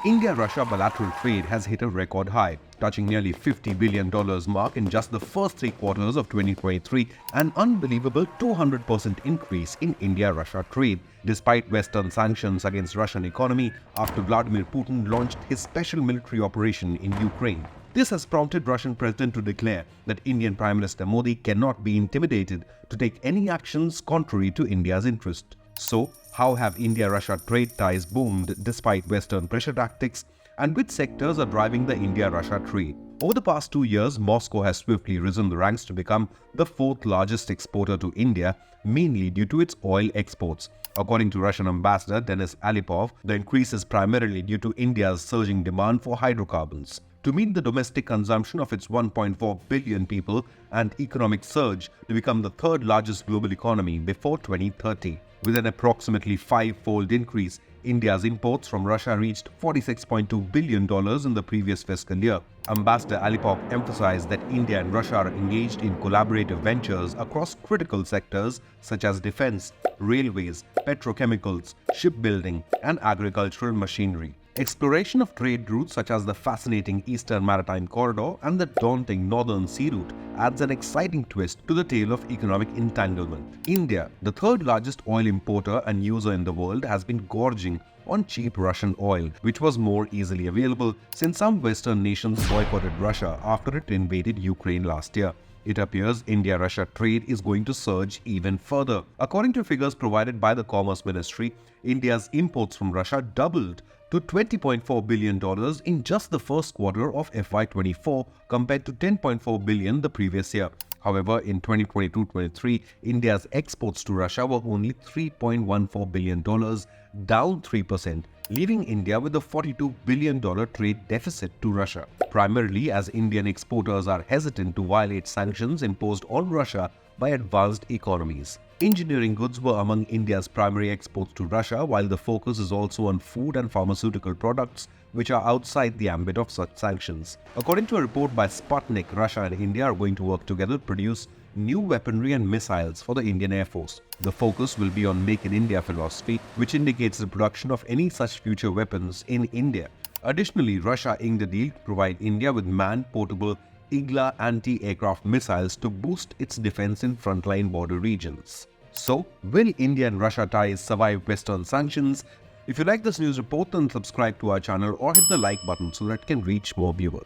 India-Russia bilateral trade has hit a record high, touching nearly $50 billion mark in just the first 3 quarters of 2023, an unbelievable 200% increase in India-Russia trade, despite Western sanctions against Russian economy after Vladimir Putin launched his special military operation in Ukraine. This has prompted Russian President to declare that Indian Prime Minister Modi cannot be intimidated to take any actions contrary to India's interest. So, how have India-Russia trade ties boomed despite Western pressure tactics, and which sectors are driving the India-Russia trade? Over the past 2 years, Moscow has swiftly risen the ranks to become the 4th largest exporter to India, mainly due to its oil exports. According to Russian Ambassador Denis Alipov, the increase is primarily due to India's surging demand for hydrocarbons. To meet the domestic consumption of its 1.4 billion people and economic surge to become the 3rd largest global economy before 2030. With an approximately 5-fold increase, India's imports from Russia reached $46.2 billion in the previous fiscal year. Ambassador Alipov emphasized that India and Russia are engaged in collaborative ventures across critical sectors such as defense, railways, petrochemicals, shipbuilding, and agricultural machinery. Exploration of trade routes such as the fascinating Eastern Maritime Corridor and the daunting Northern Sea Route adds an exciting twist to the tale of economic entanglement. India, the 3rd largest oil importer and user in the world, has been gorging on cheap Russian oil, which was more easily available since some Western nations boycotted Russia after it invaded Ukraine last year. It appears India-Russia trade is going to surge even further. According to figures provided by the Commerce Ministry, India's imports from Russia doubled to $20.4 billion in just the first quarter of FY24 compared to $10.4 billion the previous year. However, in 2022-23, India's exports to Russia were only $3.14 billion, down 3%, leaving India with a $42 billion trade deficit to Russia, primarily as Indian exporters are hesitant to violate sanctions imposed on Russia by advanced economies. Engineering goods were among India's primary exports to Russia, while the focus is also on food and pharmaceutical products, which are outside the ambit of such sanctions. According to a report by Sputnik, Russia and India are going to work together to produce new weaponry and missiles for the Indian Air Force. The focus will be on Make in India philosophy, which indicates the production of any such future weapons in India. Additionally, Russia inked a deal to provide India with man-portable Igla anti-aircraft missiles to boost its defense in frontline border regions. So, will India and Russia ties survive Western sanctions? If you like this news report, then subscribe to our channel or hit the like button so that it can reach more viewers.